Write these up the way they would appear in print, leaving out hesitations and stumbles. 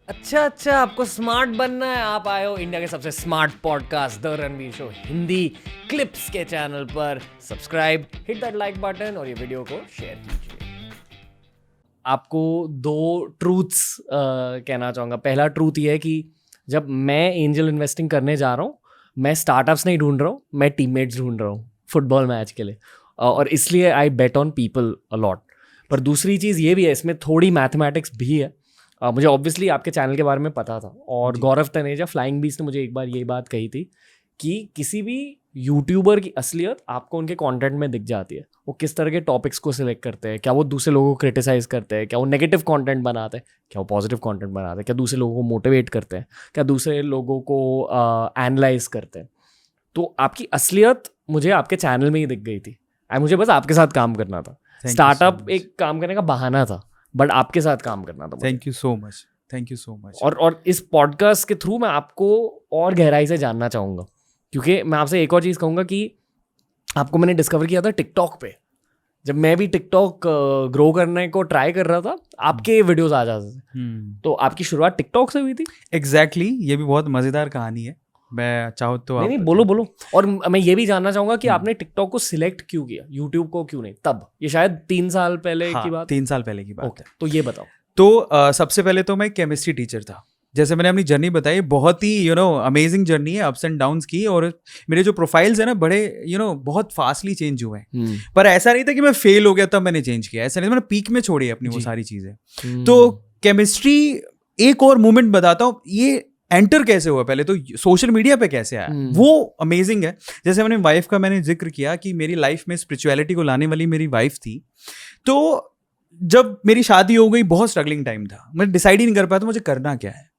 अच्छा, आपको स्मार्ट बनना है। आप आए हो इंडिया के सबसे smart podcast the Ranveer show Hindi clips के चैनल पर। Subscribe, hit that like button और ये वीडियो को शेयर कीजिए। आपको दो ट्रूथ्स कहना चाहूँगा। पहला ट्रूथ ये है कि जब मैं एंजल इन्वेस्टिंग करने जा रहा हूँ, मैं स्टार्टअप्स नहीं ढूंढ रहा हूँ, मैं टीममेट्स ढूंढ रहा हूँ फुटबॉल मैच के लिए। और इसलिए आई बेट ऑन पीपल अलॉट। पर दूसरी चीज़ ये भी है, इसमें थोड़ी मैथमेटिक्स भी है। मुझे ऑब्वियसली आपके चैनल के बारे में पता था, और गौरव तनेजा फ्लाइंग बीस्ट ने मुझे एक बार यही बात कही थी कि किसी भी यूट्यूबर की असलियत आपको उनके कंटेंट में दिख जाती है। वो किस तरह के टॉपिक्स को सिलेक्ट करते हैं, क्या वो दूसरे लोगों को क्रिटिसाइज करते हैं, क्या वो नेगेटिव कंटेंट बनाते हैं, क्या वो पॉजिटिव कंटेंट बनाते हैं, क्या दूसरे लोगों को मोटिवेट करते हैं, क्या दूसरे लोगों को एनालाइज करते हैं। तो आपकी असलियत मुझे आपके चैनल में ही दिख गई थी। मुझे बस आपके साथ काम करना था। स्टार्टअप एक काम करने का बहाना था, बट आपके साथ काम करना था। Thank you so much. और इस पॉडकास्ट के थ्रू मैं आपको और गहराई से जानना चाहूँगा, क्योंकि मैं आपसे एक और चीज़ कहूँगा कि आपको मैंने डिस्कवर किया था टिकटॉक पे। जब मैं भी टिकटॉक ग्रो करने को ट्राई कर रहा था, आपके वीडियोस आ जाते थे। तो आपकी शुरुआत टिकटॉक से हुई थी? एग्जैक्टली, ये भी बहुत मज़ेदार कहानी है। मैं चाहूँ तो नहीं, बोलो। और मैं ये भी जानना चाहूँगा कि आपने टिकटॉक को सिलेक्ट क्यों किया, यूट्यूब को क्यों नहीं? तब ये शायद 3 साल पहले की बात। 3 साल पहले की बात है। तो ये बताओ। तो सबसे पहले तो मैं केमिस्ट्री टीचर था। जैसे मैंने अपनी जर्नी बताई, बहुत ही अमेजिंग जर्नी है, अप्स एंड डाउन्स की। और मेरे जो प्रोफाइल्स है ना, बड़े बहुत फास्टली चेंज हुए हैं। पर ऐसा नहीं था कि मैं फेल हो गया तब मैंने चेंज किया, ऐसा नहीं, मैंने पीक में छोड़ी अपनी वो सारी चीज़ें। तो केमिस्ट्री एक और मोमेंट बताता हूँ, ये एंटर कैसे हुआ, पहले तो सोशल मीडिया पे कैसे आया, वो अमेजिंग है। जैसे मैंने वाइफ का मैंने जिक्र किया कि मेरी लाइफ में स्पिरिचुअलिटी को लाने वाली मेरी वाइफ थी। तो जब मेरी शादी हो गई, बहुत स्ट्रगलिंग टाइम था, मैं डिसाइड ही नहीं कर पाया था मुझे करना क्या है।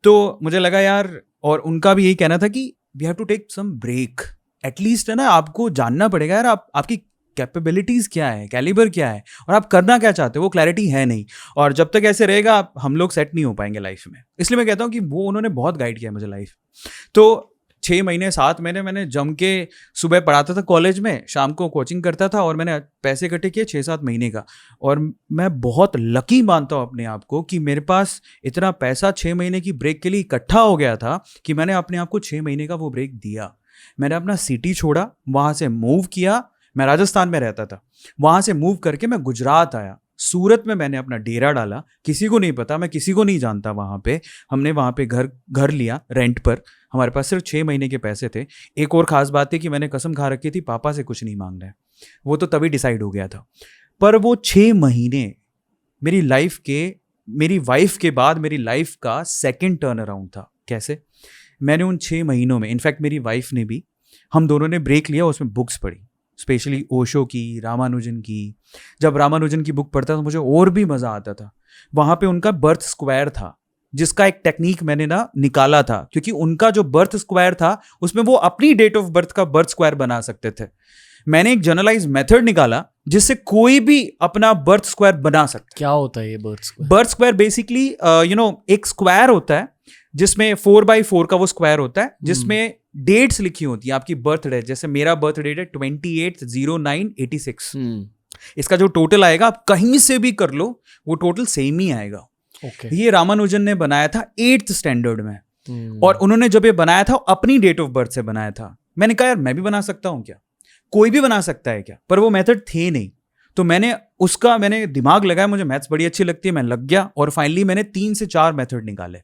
तो मुझे लगा यार, और उनका भी यही कहना था कि we have to take some break at least, है ना, आपको जानना पड़ेगा यार आपकी कैपेबिलिटीज़ क्या है, कैलिबर क्या है, और आप करना क्या चाहते हो, वो क्लैरिटी है नहीं। और जब तक ऐसे रहेगा हम लोग सेट नहीं हो पाएंगे लाइफ में। इसलिए मैं कहता हूँ कि वो उन्होंने बहुत गाइड किया मुझे लाइफ। तो 6 महीने 7 महीने मैंने जम के सुबह पढ़ाता था कॉलेज में, शाम को कोचिंग करता था, और मैंने पैसे इकट्ठे किए 6-7 महीने का। और मैं बहुत लकी मानता हूँ अपने आप को कि मेरे पास इतना पैसा 6 महीने की ब्रेक के लिए इकट्ठा हो गया था कि मैंने अपने आप को 6 महीने का वो ब्रेक दिया। मैंने अपना सिटी छोड़ा, वहाँ से मूव किया। मैं राजस्थान में रहता था, वहाँ से मूव करके मैं गुजरात आया। सूरत में मैंने अपना डेरा डाला, किसी को नहीं पता, मैं किसी को नहीं जानता वहाँ पे। हमने वहाँ पे घर लिया रेंट पर। हमारे पास सिर्फ 6 महीने के पैसे थे। एक और ख़ास बात थी कि मैंने कसम खा रखी थी पापा से कुछ नहीं मांगना है, वो तो तभी डिसाइड हो गया था। पर वो 6 महीने मेरी वाइफ के बाद मेरी लाइफ का सेकेंड टर्न अराउंड था। कैसे? मैंने उन 6 महीनों में, इनफैक्ट मेरी वाइफ ने भी, हम दोनों ने ब्रेक लिया, उसमें बुक्स पढ़ी, स्पेशली ओशो की, रामानुजन की। जब रामानुजन की बुक पढ़ता तो मुझे और भी मज़ा आता था। वहाँ पे उनका बर्थ स्क्वायर था, जिसका एक टेक्निक मैंने ना निकाला था, क्योंकि उनका जो बर्थ स्क्वायर था उसमें वो अपनी डेट ऑफ बर्थ का बर्थ स्क्वायर बना सकते थे। मैंने एक जनरलाइज मेथड निकाला जिससे कोई भी अपना बर्थ स्क्वायर बना सकता है। क्या होता है ये birth square? Birth square basically एक स्क्वायर होता है जिसमें 4x4 का वो स्क्वायर होता है, जिसमें डेट्स लिखी होती है, आपकी बर्थ डेट। जैसे मेरा बर्थ डेट है 28/09/86। इसका जो टोटल आएगा, आप कहीं से भी कर लो, वो टोटल सेम ही आएगा। ये रामानुजन ने बनाया था 8th स्टैंडर्ड में। और उन्होंने जब ये बनाया था अपनी डेट ऑफ बर्थ से बनाया था। मैंने कहा यार मैं भी बना सकता हूँ क्या, कोई भी बना सकता है क्या? पर वो मेथड थे नहीं। तो मैंने दिमाग लगाया, मुझे मैथ्स बड़ी अच्छी लगती है, मैं लग गया। और फाइनली मैंने 3 से 4 मेथड निकाले।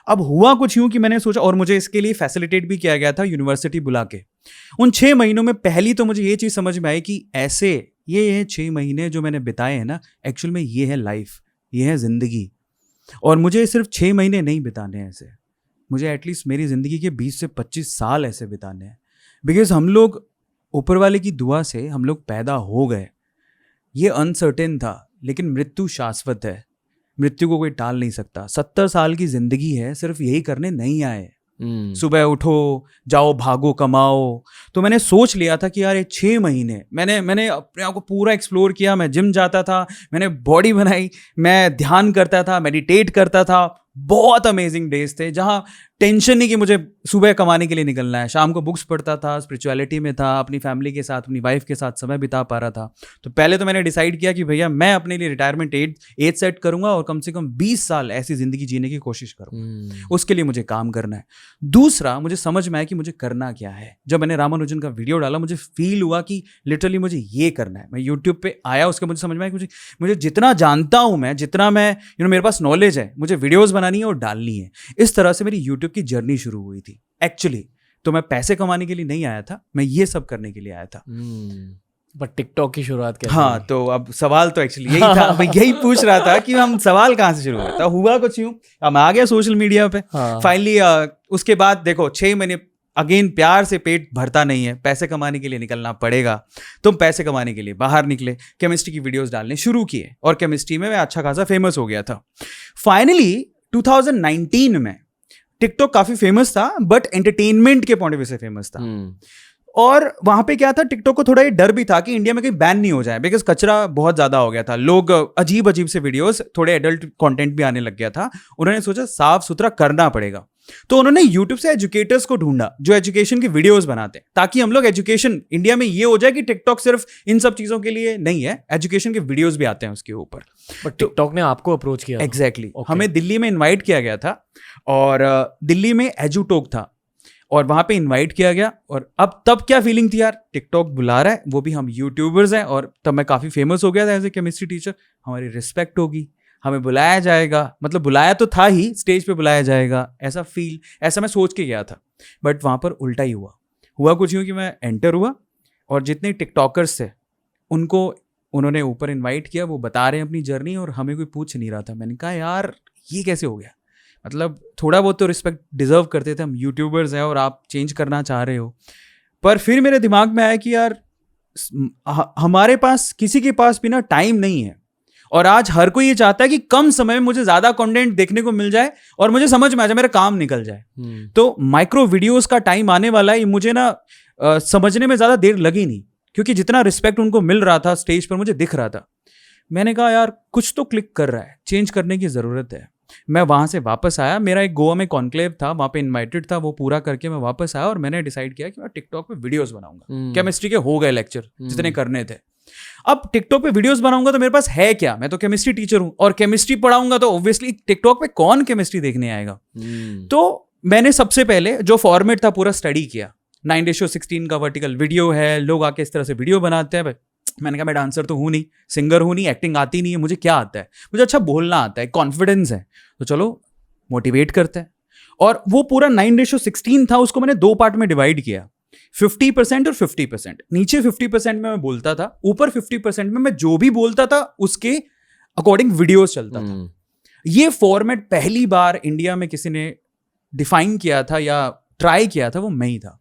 अब हुआ कुछ यूं कि मैंने सोचा, और मुझे इसके लिए फैसिलिटेट भी किया गया था यूनिवर्सिटी बुला के। उन 6 महीनों में पहली तो मुझे ये चीज़ समझ में आई कि ऐसे ये 6 महीने जो मैंने बिताए हैं ना, एक्चुअल में ये है लाइफ, ये है ज़िंदगी। और मुझे सिर्फ 6 महीने नहीं बिताने हैं ऐसे, मुझे एटलीस्ट मेरी ज़िंदगी के 20 से 25 साल ऐसे बिताने हैं। बिकॉज हम लोग ऊपर वाले की दुआ से हम लोग पैदा हो गए। ये अनसर्टेन था, लेकिन मृत्यु शाश्वत है, मृत्यु को कोई टाल नहीं सकता। 70 साल की जिंदगी है, सिर्फ यही करने नहीं आए। सुबह उठो, जाओ, भागो, कमाओ। तो मैंने सोच लिया था कि यार ये 6 महीने मैंने अपने आप को पूरा एक्सप्लोर किया। मैं जिम जाता था, मैंने बॉडी बनाई, मैं ध्यान करता था, मेडिटेट करता था, बहुत अमेजिंग डेज थे जहाँ टेंशन नहीं कि मुझे सुबह कमाने के लिए निकलना है, शाम को बुक्स पढ़ता था, स्पिरिचुअलिटी में था, अपनी फैमिली के साथ, अपनी वाइफ के साथ समय बिता पा रहा था। तो पहले तो मैंने डिसाइड किया कि भैया मैं अपने लिए रिटायरमेंट एज सेट करूंगा और कम से कम 20 साल ऐसी जिंदगी जीने की कोशिश करूंगा। उसके लिए मुझे काम करना है। दूसरा, मुझे समझ में आया कि मुझे करना क्या है। जब मैंने रामानुजन का वीडियो डाला मुझे फील हुआ कि लिटरली मुझे ये करना है। मैं यूट्यूब पे आया, उसके मुझे समझ में आया कि मुझे जितना जानता हूँ मैं, जितना मैं मेरे पास नॉलेज है, मुझे वीडियोस बनानी है और डालनी है। इस तरह से मेरी यूट्यूब की जर्नी शुरू हुई थी। एक्चुअली तो मैं पैसे कमाने के लिए नहीं आया था, मैं ये सब करने के लिए आया था। बट टिकटॉक की शुरुआत कैसे? हाँ, तो अब सवाल तो एक्चुअली यही था, मैं यही पूछ रहा था कि हम सवाल कहाँ से शुरू हुआ था। हुआ कुछ यूं, अब आ गया सोशल मीडिया पे फाइनली। उसके बाद देखो 6 महीने अगेन प्यार से पेट भरता नहीं है, पैसे कमाने के लिए निकलना पड़ेगा। तुम पैसे कमाने के लिए बाहर निकले, केमिस्ट्री की वीडियोस डालने शुरू किए और केमिस्ट्री में मैं अच्छा खासा फेमस हो गया था। फाइनली 2019 में टिकटॉक काफी फेमस था, बट एंटरटेनमेंट के पॉइंट ऑफ व्यू से फेमस था। और वहां पे क्या था, टिकटॉक को थोड़ा ये डर भी था कि इंडिया में कहीं बैन नहीं हो जाए, बिकॉज कचरा बहुत ज्यादा हो गया था। लोग अजीब अजीब से वीडियोस, थोड़े एडल्ट कंटेंट भी आने लग गया था। उन्होंने सोचा साफ सुथरा करना पड़ेगा, तो उन्होंने यूट्यूब से एजुकेटर्स को ढूंढा जो एजुकेशन की वीडियोस बनाते हैं, ताकि हम लोग एजुकेशन इंडिया में ये हो जाए कि टिकटॉक सिर्फ इन सब चीजों के लिए नहीं है, एजुकेशन के वीडियोस भी आते हैं उसके ऊपर। बट टिकटॉक ने आपको अप्रोच किया? एग्जैक्टली। हमें दिल्ली में इन्वाइट किया गया था और दिल्ली में एजुटॉक था और वहां पे इनवाइट किया गया। और अब तब क्या फीलिंग थी यार, टिकटॉक बुला रहा है, वो भी हम यूट्यूबर्स हैं, और तब मैं काफ़ी फेमस हो गया था एज ए केमिस्ट्री टीचर। हमारी रिस्पेक्ट होगी, हमें बुलाया जाएगा, मतलब बुलाया तो था ही, स्टेज पे बुलाया जाएगा, ऐसा मैं सोच के गया था। बट वहाँ पर उल्टा ही हुआ कुछ यूँ कि मैं एंटर हुआ और जितने टिकटॉकर्स थे उनको उन्होंने ऊपर इन्वाइट किया, वो बता रहे हैं अपनी जर्नी और हमें कोई पूछ नहीं रहा था। मैंने कहा यार ये कैसे हो गया, मतलब थोड़ा बहुत तो रिस्पेक्ट डिजर्व करते थे, हम यूट्यूबर्स हैं और आप चेंज करना चाह रहे हो। पर फिर मेरे दिमाग में आया कि यार हमारे पास, किसी के पास भी ना टाइम नहीं है, और आज हर कोई ये चाहता है कि कम समय में मुझे ज़्यादा कंटेंट देखने को मिल जाए और मुझे समझ में आ जाए, मेरा काम निकल जाए। तो माइक्रो वीडियोस का टाइम आने वाला है, मुझे ना समझने में ज़्यादा देर लगी नहीं, क्योंकि जितना रिस्पेक्ट उनको मिल रहा था स्टेज पर मुझे दिख रहा था। मैंने कहा यार कुछ तो क्लिक कर रहा है, चेंज करने की ज़रूरत है। मैं वहाँ से वापस आया, मेरा एक गोवा में कॉन्क्लेव था, वहाँ पे इनवाइटेड था, वो पूरा करके मैं वापस आया और मैंने डिसाइड किया कि मैं टिकटॉक पे वीडियोस बनाऊंगा। केमिस्ट्री के हो गए लेक्चर जितने करने थे। अब टिकटॉक पे वीडियोस बनाऊंगा तो मेरे पास है क्या, मैं तो केमिस्ट्री टीचर हूँ, और केमिस्ट्री पढ़ाऊंगा तो ऑब्वियसली टिकटॉक पे कौन केमिस्ट्री देखने आएगा। तो मैंने सबसे पहले जो फॉर्मेट था पूरा स्टडी किया। 9:16 का वर्टिकल वीडियो है, लोग आके इस तरह से वीडियो बनाते हैं। मैंने कहा मैं डांसर तो हूँ नहीं, सिंगर हूँ नहीं, एक्टिंग आती नहीं है, मुझे क्या आता है, मुझे अच्छा बोलना आता है, कॉन्फिडेंस है, तो चलो मोटिवेट करते हैं। और वो पूरा 9:16 था, उसको मैंने 2 पार्ट में डिवाइड किया, 50% और 50%। नीचे 50% में मैं बोलता था, ऊपर 50% में मैं जो भी बोलता था उसके अकॉर्डिंग वीडियोस चलता था। ये फॉर्मेट पहली बार इंडिया में किसी ने डिफाइन किया था या ट्राई किया था, वो मैं ही था।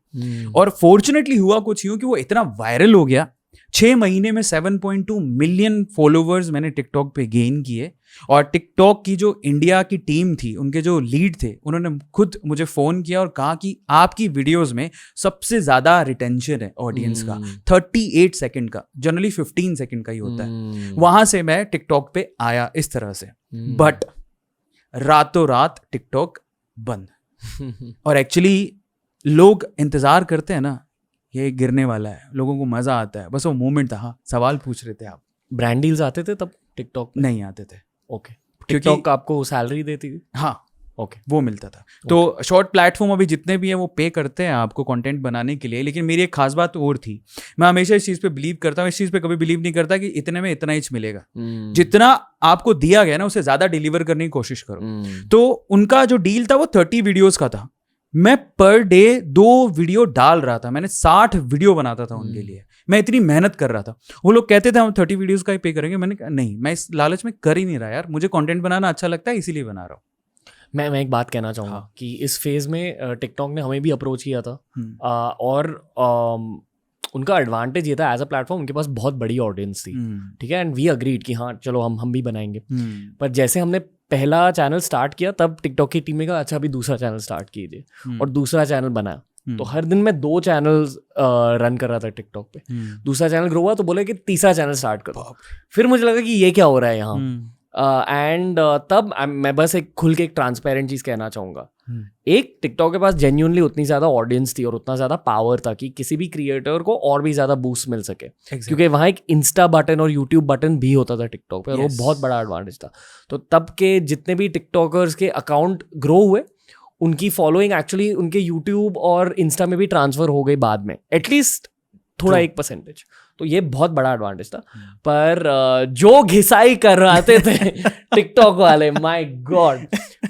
और फॉर्चुनेटली हुआ कुछ यूं कि वो इतना वायरल हो गया, 6 महीने में 7.2 मिलियन फॉलोवर्स मैंने टिकटॉक पे गेन किए। और टिकटॉक की जो इंडिया की टीम थी, उनके जो लीड थे, उन्होंने खुद मुझे फ़ोन किया और कहा कि आपकी वीडियोस में सबसे ज़्यादा रिटेंशन है ऑडियंस का, 38 सेकंड का, जनरली 15 सेकंड का ही होता है। वहाँ से मैं टिकटॉक पे आया इस तरह से। बट रातों रात टिकटॉक बंद। और एक्चुअली लोग इंतज़ार करते हैं ना, ये गिरने वाला है, लोगों को मज़ा आता है, बस वो मोमेंट था। हाँ, सवाल पूछ रहे थे आप। ब्रांड डील्स आते थे तब टिकटॉक? नहीं आते थे। ओके। टिकटॉक आपको सैलरी देती थी? हाँ, ओके, वो मिलता था। तो शॉर्ट प्लेटफॉर्म अभी जितने भी हैं वो पे करते हैं आपको कंटेंट बनाने के लिए, लेकिन मेरी एक खास बात और थी। मैं हमेशा इस चीज़ पे बिलीव करता हूँ, इस चीज़ पे कभी बिलीव नहीं करता कि इतने में इतना ही मिलेगा। जितना आपको दिया गया ना उससे ज़्यादा डिलीवर करने की कोशिश करो। तो उनका जो डील था वो 30 वीडियोज़ का था। मैं पर डे 2 वीडियो डाल रहा था, मैंने 60 वीडियो बनाता था उनके लिए, मैं इतनी मेहनत कर रहा था। वो लोग कहते थे हम 30 वीडियोस का ही पे करेंगे, मैंने कहा नहीं, मैं इस लालच में कर ही नहीं रहा यार, मुझे कंटेंट बनाना अच्छा लगता है इसीलिए बना रहा हूँ। मैं एक बात कहना चाहूँगा कि इस फेज़ में टिकटॉक ने हमें भी अप्रोच किया था, और उनका एडवांटेज ये था एज अ प्लेटफॉर्म, उनके पास बहुत बड़ी ऑडियंस थी, ठीक है, एंड वी अग्रीड कि हाँ चलो हम भी बनाएंगे। पर जैसे हमने पहला चैनल स्टार्ट किया तब टिकटॉक की टीम ने कहा अच्छा अभी दूसरा चैनल स्टार्ट कीजिए, और दूसरा चैनल बनाया। तो हर दिन मैं 2 चैनल्स रन कर रहा था टिकटॉक पे। दूसरा चैनल ग्रो हुआ तो बोले कि तीसरा चैनल स्टार्ट करो। फिर मुझे लगा कि ये क्या हो रहा है यहाँ, एंड तब मैं बस एक खुल के एक ट्रांसपेरेंट चीज़ कहना चाहूँगा, एक टिकटॉक के पास जेन्युइनली उतनी ज़्यादा ऑडियंस थी और उतना ज़्यादा पावर था कि किसी भी क्रिएटर को और भी ज़्यादा बूस्ट मिल सके, क्योंकि वहाँ एक इंस्टा बटन और यूट्यूब बटन भी होता था टिकटॉक पे, और वो बहुत बड़ा एडवांटेज था। तो तब के जितने भी टिकटॉकर्स के अकाउंट ग्रो हुए, उनकी फॉलोइंग एक्चुअली उनके यूट्यूब और इंस्टा में भी ट्रांसफर हो गई बाद में, एटलीस्ट थोड़ा 1%। तो ये बहुत बड़ा एडवांटेज था। पर जो घिसाई कर रहे थे टिकटॉक वाले, माय गॉड,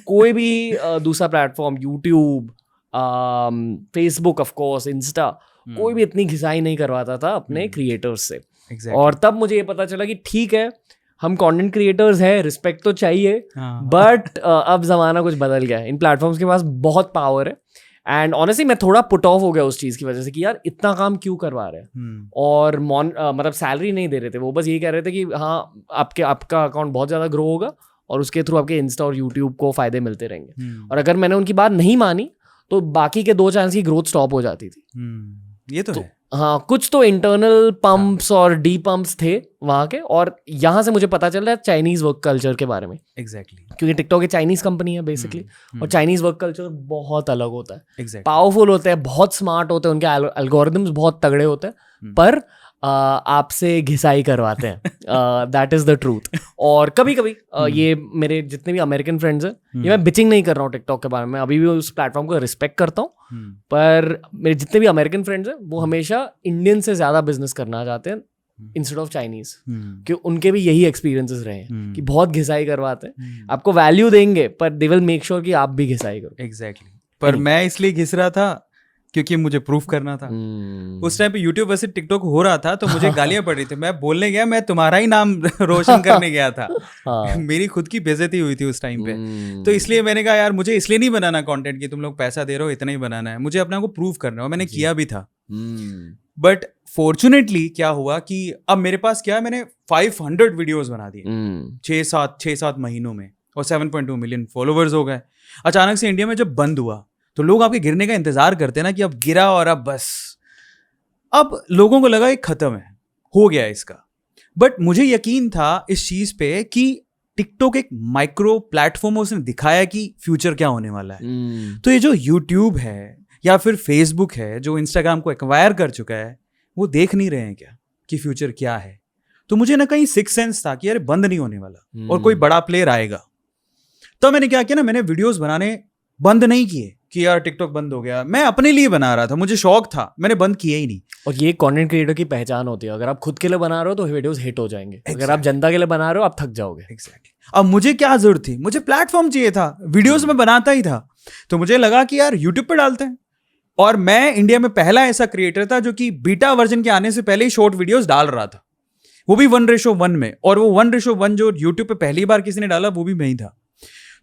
कोई भी दूसरा platform, YouTube, Facebook, of course Insta, कोई भी इतनी घिसाई नहीं करवाता था अपने क्रिएटर्स से। और तब मुझे ये पता चला कि ठीक है, हम कंटेंट क्रिएटर्स हैं, रिस्पेक्ट तो चाहिए, बट अब जमाना कुछ बदल गया है, इन प्लेटफॉर्म्स के पास बहुत पावर है। एंड ऑनेस्टली मैं थोड़ा पुट ऑफ हो गया उस चीज़ की वजह से कि यार इतना काम क्यों करवा रहे हैं, और मतलब सैलरी नहीं दे रहे थे वो, बस यही कह रहे थे कि हाँ आपका अकाउंट बहुत ज़्यादा ग्रो होगा और उसके थ्रू आपके इंस्टा और यूट्यूब को फ़ायदे मिलते रहेंगे। और अगर मैंने उनकी बात नहीं मानी तो बाकी के 2 चैनल्स की ग्रोथ स्टॉप हो जाती थी। ये तो है। हाँ, कुछ तो इंटरनल पंप्स और डी पंप्स थे वहाँ के, और यहाँ से मुझे पता चल रहा है चाइनीज़ वर्क कल्चर के बारे में। एग्जैक्टली, क्योंकि टिकटॉक एक चाइनीज़ कंपनी है बेसिकली, और चाइनीज़ वर्क कल्चर बहुत अलग होता है, पावरफुल होते हैं, बहुत स्मार्ट होते हैं, उनके एल्गोरिदम्स बहुत तगड़े होते हैं, पर आपसे घिसाई करवाते हैं, दैट इज़ द ट्रूथ। और कभी कभी ये मेरे जितने भी अमेरिकन फ्रेंड्स हैं, ये मैं बिचिंग नहीं कर रहा हूँ टिकटॉक के बारे में, अभी भी उस प्लेटफॉर्म को रिस्पेक्ट करता हूँ, पर मेरे जितने भी अमेरिकन फ्रेंड्स हैं वो हमेशा इंडियन से ज़्यादा बिजनेस करना चाहते हैं इंस्टेड ऑफ चाइनीज, कि उनके भी यही एक्सपीरियंसेस रहे हैं कि बहुत घिसाई करवाते हैं, आपको वैल्यू देंगे पर दे विल मेक श्योर कि आप भी घिसाई करो। एग्जैक्टली, पर मैं इसलिए घिस रहा था क्योंकि मुझे प्रूफ करना था। उस टाइम पे यूट्यूब वैसे टिकटॉक हो रहा था तो मुझे गालियां पड़ रही थी, मैं बोलने गया, मैं तुम्हारा ही नाम रोशन करने गया था। मेरी खुद की बेइज्जती हुई थी उस टाइम पे, तो इसलिए मैंने कहा यार मुझे इसलिए नहीं बनाना कंटेंट कि तुम लोग पैसा दे रहे हो इतना ही बनाना है, मुझे अपना को प्रूव करना है, मैंने किया भी था। बट फॉर्चुनेटली क्या हुआ कि अब मेरे पास क्या है, मैंने 500 वीडियोस बना दिए 6-7 महीनों में, और 7.2 मिलियन फॉलोवर्स हो गए। अचानक से इंडिया में जब बंद हुआ तो लोग आपके गिरने का इंतजार करते हैं ना, कि अब गिरा और अब बस, अब लोगों को लगा ये खत्म है, हो गया इसका। बट मुझे यकीन था इस चीज पे कि टिकटॉक एक माइक्रो प्लेटफॉर्म, उसने दिखाया कि फ्यूचर क्या होने वाला है। तो ये जो यूट्यूब है या फिर फेसबुक है जो इंस्टाग्राम को एक्वायर कर चुका है, वो देख नहीं रहे हैं क्या कि फ्यूचर क्या है। तो मुझे ना कहीं सिक्स सेंस था कि यार बंद नहीं होने वाला और कोई बड़ा प्लेयर आएगा। तो मैंने क्या किया ना, मैंने वीडियोस बनाने बंद नहीं किए कि यार टिकटॉक बंद हो गया, मैं अपने लिए बना रहा था, मुझे शौक था, मैंने बंद किया ही नहीं। और ये कंटेंट क्रिएटर की पहचान होती है, अगर आप खुद के लिए बना रहे हो तो वीडियोस हिट हो जाएंगे, अगर आप जनता के लिए बना रहे हो आप थक जाओगे। एग्जैक्टली। अब मुझे क्या जरूरत थी, मुझे प्लेटफॉर्म चाहिए था, वीडियोस में बनाता ही था, तो मुझे लगा कि यार यूट्यूब पे डालते हैं। और मैं इंडिया में पहला ऐसा क्रिएटर था जो कि बीटा वर्जन के आने से पहले ही शॉर्ट वीडियोस डाल रहा था, वो भी 1:1 में, और वो 1:1 जो यूट्यूब पे पहली बार किसी ने डाला वो भी मैं ही था।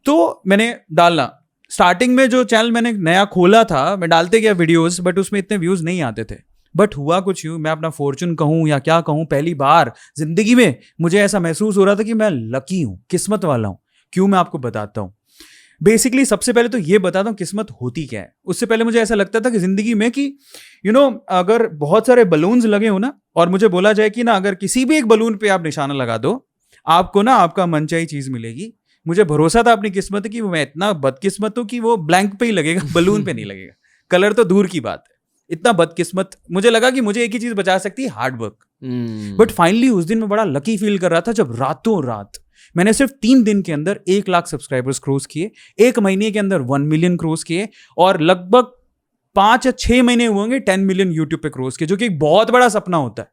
तो मैंने डालना, स्टार्टिंग में जो चैनल मैंने नया खोला था मैं डालते गया वीडियोस, बट उसमें इतने व्यूज नहीं आते थे। बट हुआ कुछ यूँ, मैं अपना फॉर्चून कहूँ या क्या कहूँ, पहली बार जिंदगी में मुझे ऐसा महसूस हो रहा था कि मैं लकी हूँ, किस्मत वाला हूँ। क्यों, मैं आपको बताता हूँ। बेसिकली सबसे पहले तो ये बताता हूँ किस्मत होती क्या है। उससे पहले मुझे ऐसा लगता था कि जिंदगी में कि अगर बहुत सारे बलून्स लगे हो ना, और मुझे बोला जाए कि ना अगर किसी भी एक बलून पे आप निशाना लगा दो, आपको ना आपका मनचाही चीज मिलेगी। मुझे भरोसा था अपनी किस्मत की, मैं इतना बदकिस्मत हूँ कि वो ब्लैंक पे ही लगेगा, बलून पे नहीं लगेगा। कलर तो दूर की बात है, इतना बदकिस्मत। मुझे लगा कि मुझे एक ही चीज बचा सकती है, हार्ड वर्क। बट फाइनली उस दिन मैं बड़ा लकी फील कर रहा था जब रातों रात मैंने सिर्फ 3 दिन के अंदर 1 लाख सब्सक्राइबर्स क्रॉस किए, 1 महीने के अंदर 1 मिलियन क्रॉस किए, और लगभग 5 या 6 महीने हुए होंगे 10 मिलियन यूट्यूब पे क्रॉस किए, जो कि एक बहुत बड़ा सपना होता है।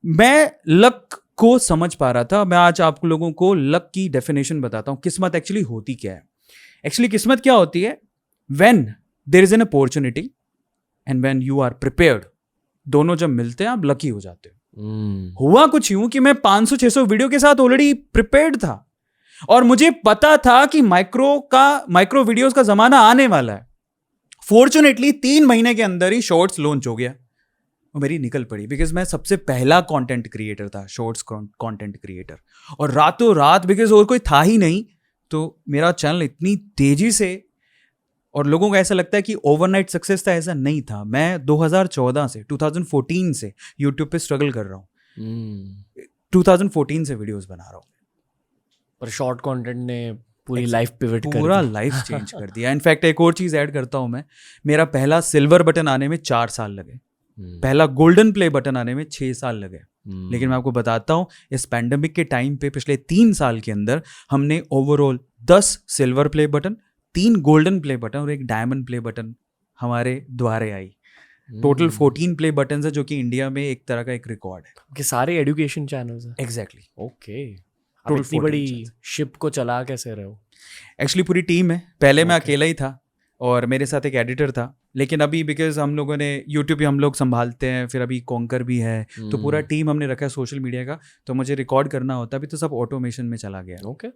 मैं लक को समझ पा रहा था। मैं आज आप लोगों को लक की डेफिनेशन बताता हूँ, किस्मत एक्चुअली होती क्या है। एक्चुअली किस्मत क्या होती है, when there is an opportunity and when you are prepared, दोनों जब मिलते हैं आप लकी हो जाते हो। हुआ कुछ यूं कि मैं 500-600 वीडियो के साथ ऑलरेडी प्रिपेयर्ड था, और मुझे पता था कि माइक्रो वीडियोस का जमाना आने वाला है। फॉर्चुनेटली 3 महीने के अंदर ही शॉर्ट्स लॉन्च हो गया, और मेरी निकल पड़ी, बिकॉज मैं सबसे पहला कंटेंट क्रिएटर था, शॉर्ट्स कंटेंट क्रिएटर। और रातों रात, बिकॉज और कोई था ही नहीं, तो मेरा चैनल इतनी तेजी से, और लोगों को ऐसा लगता है कि ओवरनाइट सक्सेस था, ऐसा नहीं था। मैं 2014 से यूट्यूब पे स्ट्रगल कर रहा हूँ। 2014 से वीडियोस बना रहा हूँ, पर शॉर्ट कंटेंट ने पूरी लाइफ पिवट कर पूरा लाइफ चेंज कर दिया। इनफैक्ट एक और चीज़ ऐड करता हूँ मैं, मेरा पहला सिल्वर बटन आने में 4 साल लगे, पहला गोल्डन प्ले बटन आने में 6 साल लगे। लेकिन मैं आपको बताता हूँ, इस पैंडेमिक के टाइम पे पिछले 3 साल के अंदर हमने overall 10 silver play button, 3 golden play button और 1 डायमंड प्ले बटन हमारे द्वारे आई। टोटल 14 प्ले बटन है, जो कि इंडिया में एक तरह का एक रिकॉर्ड है। कि सारे एजुकेशन चैनल्स हैं। एग्जैक्टली। ओके, आप इतनी बड़ी शिप को चला कैसे रहे हो? एक्चुअली पूरी टीम है। पहले मैं अकेला ही था और मेरे साथ एक एडिटर था, लेकिन अभी बिकॉज हम लोगों ने यूट्यूब भी हम लोग संभालते हैं, फिर अभी कॉन्कर भी है, तो पूरा टीम हमने रखा है सोशल मीडिया का, तो मुझे रिकॉर्ड करना होता है, अभी तो सब ऑटोमेशन में चला गया। ओके।